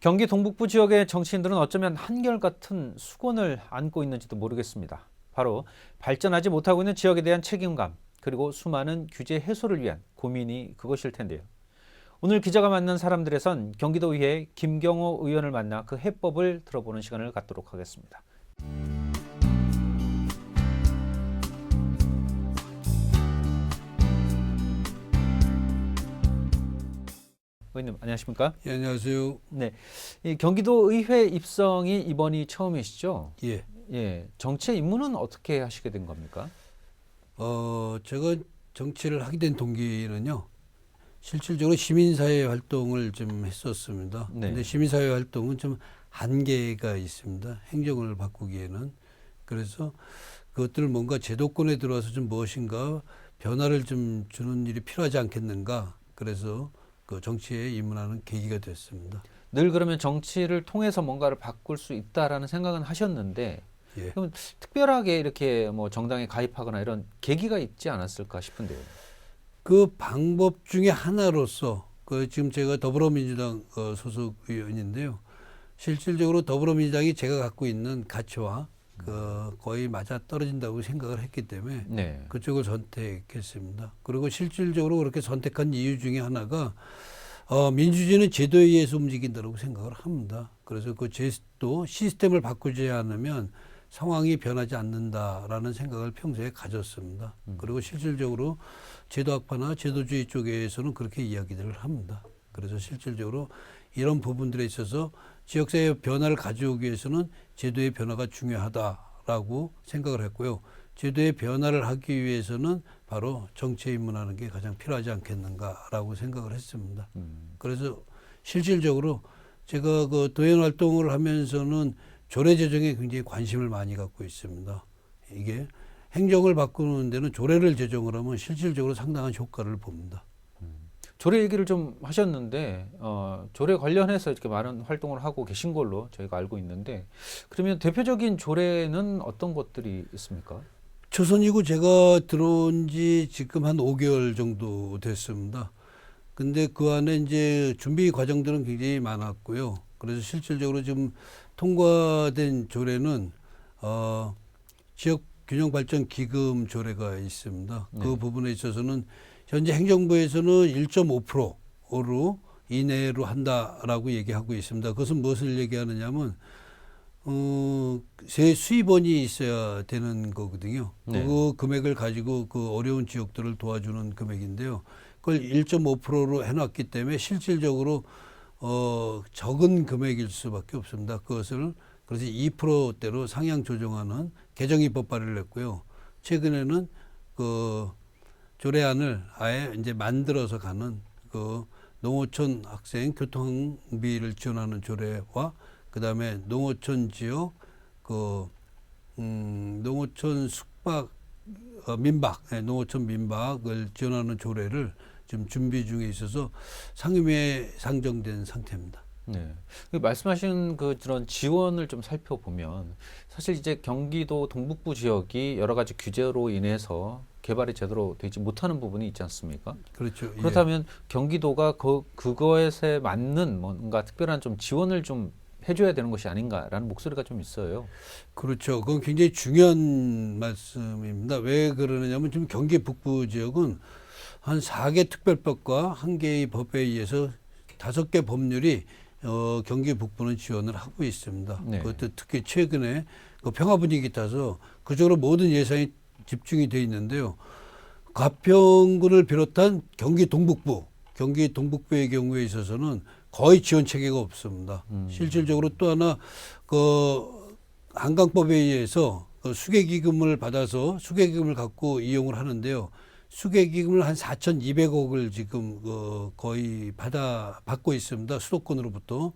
경기 동북부 지역의 정치인들은 어쩌면 한결같은 수건을 안고 있는지도 모르겠습니다. 바로 발전하지 못하고 있는 지역에 대한 책임감, 그리고 수많은 규제 해소를 위한 고민이 그것일 텐데요. 오늘 기자가 만난 사람들에선 경기도의회 김경호 의원을 만나 그 해법을 들어보는 시간을 갖도록 하겠습니다. 의원님 안녕하십니까? 예, 안녕하세요. 네, 이 경기도 의회 입성이 이번이 처음이시죠? 예. 예, 정치에 입문은 어떻게 하시게 된 겁니까? 제가 정치를 하게 된 동기는요, 실질적으로 시민사회 활동을 좀 했었습니다. 네. 근데 시민사회 활동은 좀 한계가 있습니다. 행정을 바꾸기에는. 그래서 그것들을 뭔가 제도권에 들어와서 좀 무엇인가 변화를 좀 주는 일이 필요하지 않겠는가. 그래서 그 정치에 입문하는 계기가 됐습니다. 늘 그러면 정치를 통해서 뭔가를 바꿀 수 있다라는 생각은 하셨는데, 예. 그럼 특별하게 이렇게 뭐 정당에 가입하거나 이런 계기가 있지 않았을까 싶은데요. 그 방법 중에 하나로서 지금 제가 더불어민주당 소속 의원인데요. 실질적으로 더불어민주당이 제가 갖고 있는 가치와 거의 맞아 떨어진다고 생각을 했기 때문에 네. 그쪽을 선택했습니다. 그리고 실질적으로 그렇게 선택한 이유 중에 하나가 민주주의는 제도에 의해서 움직인다고 생각을 합니다. 그래서 그 제도 시스템을 바꾸지 않으면 상황이 변하지 않는다라는 생각을 평소에 가졌습니다. 그리고 실질적으로 제도 악화나 제도주의 쪽에서는 그렇게 이야기들을 합니다. 그래서 실질적으로 이런 부분들에 있어서 지역사회 변화를 가져오기 위해서는 제도의 변화가 중요하다라고 생각을 했고요. 제도의 변화를 하기 위해서는 바로 정치에 입문하는 게 가장 필요하지 않겠는가라고 생각을 했습니다. 그래서 실질적으로 제가 그 도연 활동을 하면서는 조례 제정에 굉장히 관심을 많이 갖고 있습니다. 이게 행정을 바꾸는 데는 조례를 제정을 하면 실질적으로 상당한 효과를 봅니다. 조례 얘기를 좀 하셨는데, 조례 관련해서 이렇게 많은 활동을 하고 계신 걸로 저희가 알고 있는데, 그러면 대표적인 조례는 어떤 것들이 있습니까? 초선이고 제가 들어온 지 지금 한 5개월 정도 됐습니다. 근데 그 안에 이제 준비 과정들은 굉장히 많았고요. 그래서 실질적으로 지금 통과된 조례는 지역 균형 발전 기금 조례가 있습니다. 그 부분에 있어서는 현재 행정부에서는 1.5%로 이내로 한다라고 얘기하고 있습니다. 그것은 무엇을 얘기하느냐면 세 수입원이 있어야 되는 거거든요. 네. 그 금액을 가지고 그 어려운 지역들을 도와주는 금액인데요. 그걸 1.5%로 해놨기 때문에 실질적으로 적은 금액일 수밖에 없습니다. 그것을 그래서 2%대로 상향 조정하는 개정 입법 발의를 했고요. 최근에는 그 조례안을 아예 이제 만들어서 가는 그 농어촌 학생 교통비를 지원하는 조례와 그다음에 농어촌 지역 농어촌 숙박 민박, 농어촌 민박을 지원하는 조례를 지금 준비 중에 있어서 상임위에 상정된 상태입니다. 네. 말씀하신 그런 지원을 좀 살펴보면 사실 이제 경기도 동북부 지역이 여러 가지 규제로 인해서 개발이 제대로 되지 못하는 부분이 있지 않습니까? 그렇죠. 그렇다면 경기도가 그거에 맞는 뭔가 특별한 좀 지원을 좀 해줘야 되는 것이 아닌가라는 목소리가 좀 있어요. 그렇죠. 그건 굉장히 중요한 말씀입니다. 왜 그러느냐면 지금 경기 북부 지역은 한 4개 특별법과 1개의 법에 의해서 5개 법률이 경기 북부는 지원을 하고 있습니다. 네. 그것도 특히 최근에 그 평화 분위기 타서 그쪽으로 모든 예산이 집중이 돼 있는데요. 가평군을 비롯한 경기 동북부의 경우에 있어서는 거의 지원 체계가 없습니다. 실질적으로 또 하나 그 한강법에 의해서 그 수계기금을 받아서 수계기금을 갖고 이용을 하는데요. 수계기금을 한 4,200억을 지금 거의 받고 있습니다. 수도권으로부터.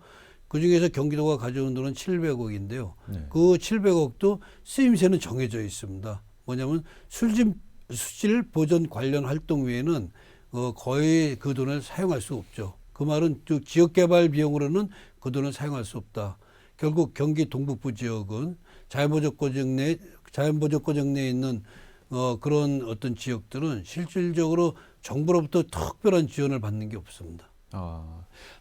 그중에서 경기도가 가져온 돈은 700억인데요. 네. 그 700억도 쓰임새는 정해져 있습니다. 뭐냐면 수질 보전 관련 활동 외에는 거의 그 돈을 사용할 수 없죠. 그 말은 지역개발 비용으로는 그 돈을 사용할 수 없다. 결국 경기 동북부 지역은 자연보전구역 내에 있는 그런 어떤 지역들은 실질적으로 정부로부터 특별한 지원을 받는 게 없습니다.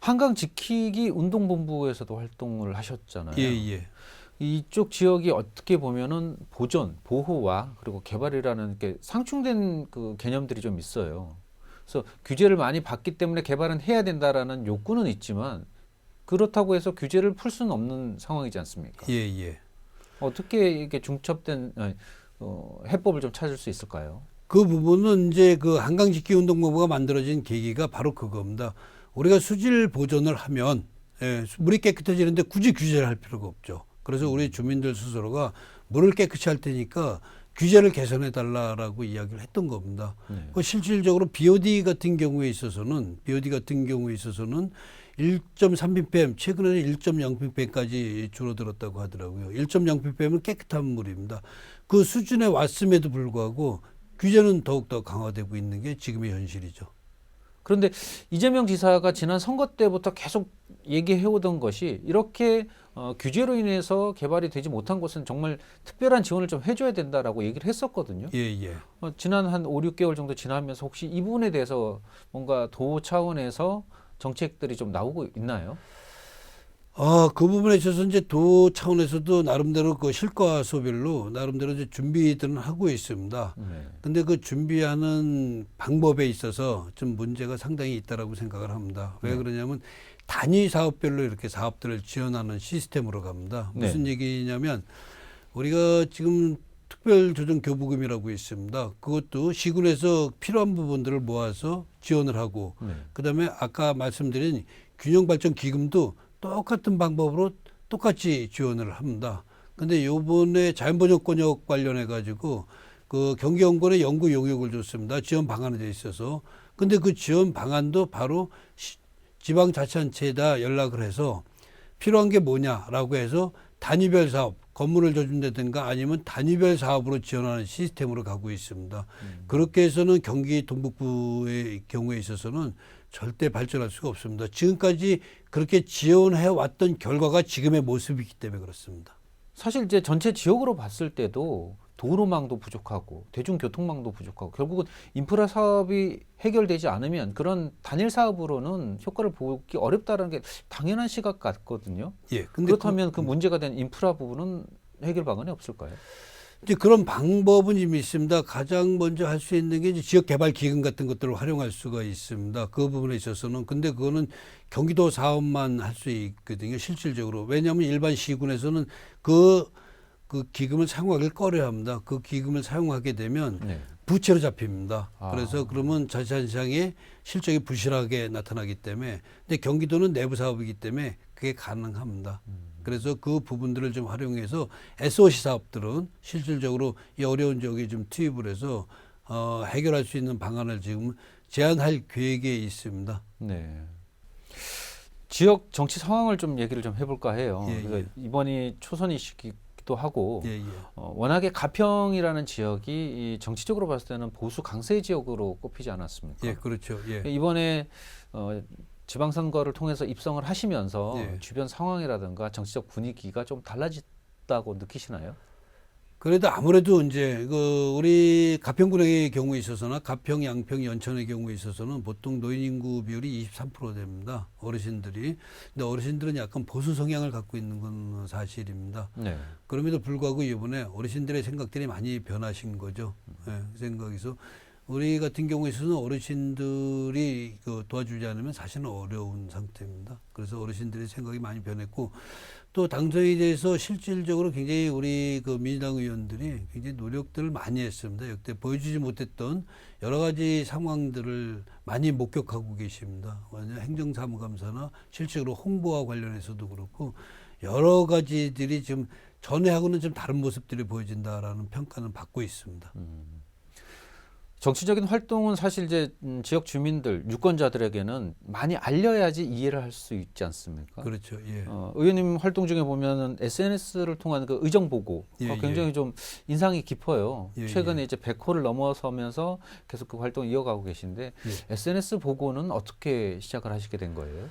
한강 지키기 운동본부에서도 활동을 하셨잖아요. 예, 예. 이쪽 지역이 어떻게 보면은 보존, 보호와 그리고 개발이라는 게 상충된 그 개념들이 좀 있어요. 그래서 규제를 많이 받기 때문에 개발은 해야 된다라는 욕구는 있지만 그렇다고 해서 규제를 풀 수는 없는 상황이지 않습니까? 예, 예. 어떻게 이게 중첩된 해법을 좀 찾을 수 있을까요? 그 부분은 이제 그 한강지키운동본부가 만들어진 계기가 바로 그겁니다. 우리가 수질 보존을 하면 물이 깨끗해지는데 굳이 규제를 할 필요가 없죠. 그래서 우리 주민들 스스로가 물을 깨끗이 할 테니까 규제를 개선해 달라라고 이야기를 했던 겁니다. 네. 그 실질적으로 BOD 같은 경우에 있어서는 1.3ppm, 최근에는 1.0ppm까지 줄어들었다고 하더라고요. 1.0ppm은 깨끗한 물입니다. 그 수준에 왔음에도 불구하고 규제는 더욱더 강화되고 있는 게 지금의 현실이죠. 그런데 이재명 지사가 지난 선거 때부터 계속 얘기해오던 것이 이렇게 규제로 인해서 개발이 되지 못한 곳은 정말 특별한 지원을 좀 해줘야 된다라고 얘기를 했었거든요. 예, 예. 지난 한 5, 6개월 정도 지나면서 혹시 이 부분에 대해서 뭔가 도 차원에서 정책들이 좀 나오고 있나요? 그 부분에 있어서 이제 도 차원에서도 나름대로 그 실과 소별로 나름대로 이제 준비들은 하고 있습니다. 네. 근데 그 준비하는 방법에 있어서 좀 문제가 상당히 있다라고 생각을 합니다. 왜 네. 그러냐면 단위 사업별로 이렇게 사업들을 지원하는 시스템으로 갑니다. 무슨 얘기냐면 우리가 지금 특별조정교부금이라고 있습니다. 그것도 시군에서 필요한 부분들을 모아서 지원을 하고 그다음에 아까 말씀드린 균형발전기금도 똑같은 방법으로 똑같이 지원을 합니다. 근데 요번에 자연번영권역 관련해 가지고 그 경기연구원에 연구 용역을 줬습니다. 지원 방안에 돼 있어서. 근데 그 지원 방안도 바로 지방자치단체에다 연락을 해서 필요한 게 뭐냐라고 해서 단위별 사업, 건물을 줘준다든가 아니면 단위별 사업으로 지원하는 시스템으로 가고 있습니다. 그렇게 해서는 경기 동북부의 경우에 있어서는 절대 발전할 수가 없습니다. 지금까지 그렇게 지원해 왔던 결과가 지금의 모습이기 때문에 그렇습니다. 사실 이제 전체 지역으로 봤을 때도 도로망도 부족하고 대중교통망도 부족하고 결국은 인프라 사업이 해결되지 않으면 그런 단일 사업으로는 효과를 보기 어렵다는 게 당연한 시각 같거든요. 예. 근데 그렇다면 그 문제가 된 인프라 부분은 해결 방안이 없을까요? 이제 그런 방법은 좀 있습니다. 가장 먼저 할 수 있는 게 이제 지역 개발 기금 같은 것들을 활용할 수가 있습니다. 그 부분에 있어서는. 근데 그거는 경기도 사업만 할 수 있거든요. 실질적으로. 왜냐하면 일반 시군에서는 그 기금을 사용하기를 꺼려합니다. 그 기금을 사용하게 되면 부채로 잡힙니다. 그래서 그러면 자치단체장의 실적이 부실하게 나타나기 때문에 근데 경기도는 내부 사업이기 때문에 그게 가능합니다. 그래서 그 부분들을 좀 활용해서 SOC 사업들은 실질적으로 이 어려운 지역에 좀 투입을 해서 해결할 수 있는 방안을 지금 제안할 계획에 있습니다. 네. 지역 정치 상황을 좀 얘기를 좀 해볼까 해요. 예, 예. 그러니까 이번이 초선이시기도 하고 예, 예. 워낙에 가평이라는 지역이 이 정치적으로 봤을 때는 보수 강세 지역으로 꼽히지 않았습니까? 예, 그렇죠. 예. 이번에 지방선거를 통해서 입성을 하시면서 예. 주변 상황이라든가 정치적 분위기가 좀 달라졌다고 느끼시나요? 그래도 아무래도 이제 그 우리 가평군의 경우에 있어서나 가평, 양평, 연천의 경우에 있어서는 보통 노인 인구 비율이 23% 됩니다. 어르신들이. 근데 어르신들은 약간 보수 성향을 갖고 있는 건 사실입니다. 네. 그럼에도 불구하고 이번에 어르신들의 생각들이 많이 변하신 거죠. 예, 그 생각에서 우리 같은 경우에 있어서는 어르신들이 도와주지 않으면 사실은 어려운 상태입니다. 그래서 어르신들의 생각이 많이 변했고 또 당선이 돼서 실질적으로 굉장히 우리 그 민주당 의원들이 굉장히 노력들을 많이 했습니다. 역대 보여주지 못했던 여러 가지 상황들을 많이 목격하고 계십니다. 행정사무감사나 실질적으로 홍보와 관련해서도 그렇고 여러 가지들이 지금 전에하고는 좀 다른 모습들이 보여진다라는 평가는 받고 있습니다. 정치적인 활동은 사실 이제 지역 주민들, 유권자들에게는 많이 알려야지 이해를 할 수 있지 않습니까? 그렇죠. 예. 의원님 활동 중에 보면은 SNS를 통한 그 의정 보고 예, 굉장히 예. 좀 인상이 깊어요. 예, 최근에 예. 이제 100호를 넘어서면서 계속 그 활동을 이어가고 계신데 SNS 보고는 어떻게 시작을 하시게 된 거예요?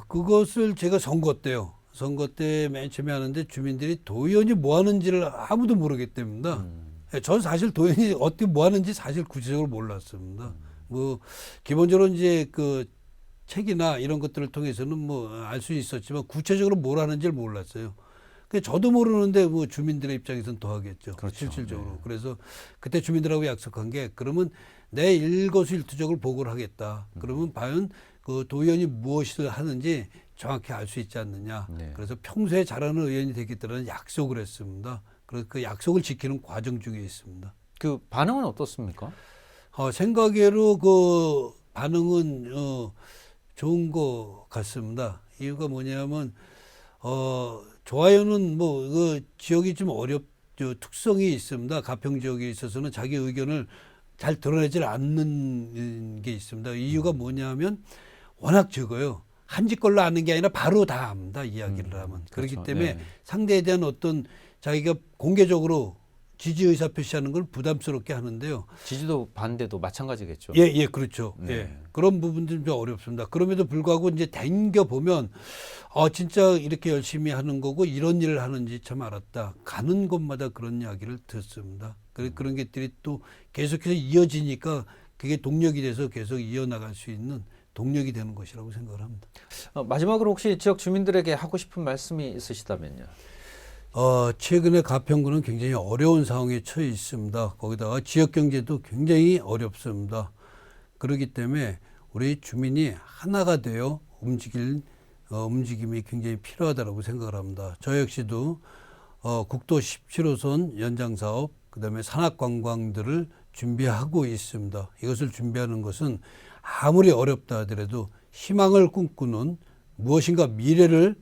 그것을 제가 선거 때요. 선거 때 맨 처음에 하는데 주민들이 도의원이 뭐 하는지를 아무도 모르겠답니다. 저는 사실 도의원이 어떻게 뭐 하는지 사실 구체적으로 몰랐습니다. 뭐 기본적으로 이제 그 책이나 이런 것들을 통해서는 뭐 알 수 있었지만 구체적으로 뭘 하는지를 몰랐어요. 그 저도 모르는데 뭐 주민들의 입장에서는 더 하겠죠. 그렇죠. 실질적으로. 네. 그래서 그때 주민들하고 약속한 게 그러면 내 일거수일투족을 보고를 하겠다. 그러면 과연 그 도의원이 무엇을 하는지 정확히 알 수 있지 않느냐. 네. 그래서 평소에 잘하는 의원이 되겠다는 약속을 했습니다. 그래서 그 약속을 지키는 과정 중에 있습니다. 그 반응은 어떻습니까? 생각외로 그 반응은 좋은 것 같습니다. 이유가 뭐냐면 좋아요는 뭐 그 지역이 좀 특성이 있습니다. 가평 지역에 있어서는 자기 의견을 잘 드러내질 않는 게 있습니다. 이유가 뭐냐면 워낙 적어요. 한 집 걸로 아는 게 아니라 바로 다 압니다. 이야기를 하면. 그렇기 그렇죠. 때문에 네. 상대에 대한 어떤 자기가 공개적으로 지지 의사 표시하는 걸 부담스럽게 하는데요. 지지도 반대도 마찬가지겠죠. 예, 그렇죠. 네. 예. 그런 부분들은 좀 어렵습니다. 그럼에도 불구하고 이제 댕겨 보면 진짜 이렇게 열심히 하는 거고 이런 일을 하는지 참 알았다. 가는 곳마다 그런 이야기를 듣습니다. 그런 것들이 또 계속해서 이어지니까 그게 동력이 돼서 계속 이어나갈 수 있는 동력이 되는 것이라고 생각을 합니다. 마지막으로 혹시 지역 주민들에게 하고 싶은 말씀이 있으시다면요. 최근에 가평구는 굉장히 어려운 상황에 처해 있습니다. 거기다가 지역 경제도 굉장히 어렵습니다. 그렇기 때문에 우리 주민이 하나가 되어 움직임이 굉장히 필요하다고 생각을 합니다. 저 역시도 국도 17호선 연장 사업, 그다음에 산악관광들을 준비하고 있습니다. 이것을 준비하는 것은 아무리 어렵다 하더라도 희망을 꿈꾸는 무엇인가 미래를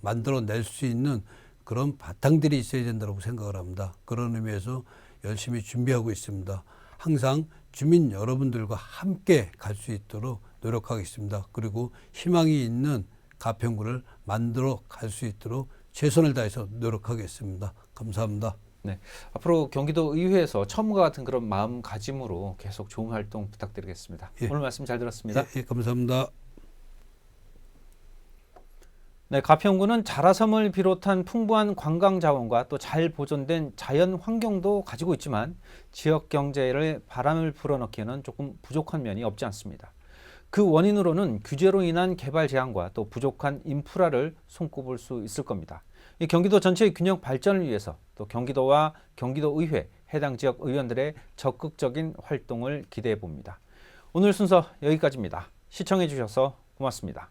만들어낼 수 있는 그런 바탕들이 있어야 된다고 생각을 합니다. 그런 의미에서 열심히 준비하고 있습니다. 항상 주민 여러분들과 함께 갈 수 있도록 노력하겠습니다. 그리고 희망이 있는 가평구를 만들어 갈 수 있도록 최선을 다해서 노력하겠습니다. 감사합니다. 네, 앞으로 경기도 의회에서 처음과 같은 그런 마음가짐으로 계속 좋은 활동 부탁드리겠습니다. 예. 오늘 말씀 잘 들었습니다. 예, 감사합니다. 네, 가평구는 자라섬을 비롯한 풍부한 관광 자원과 또 잘 보존된 자연 환경도 가지고 있지만 지역 경제를 바람을 불어넣기에는 조금 부족한 면이 없지 않습니다. 그 원인으로는 규제로 인한 개발 제한과 또 부족한 인프라를 손꼽을 수 있을 겁니다. 이 경기도 전체의 균형 발전을 위해서 또 경기도와 경기도의회, 해당 지역 의원들의 적극적인 활동을 기대해 봅니다. 오늘 순서 여기까지입니다. 시청해 주셔서 고맙습니다.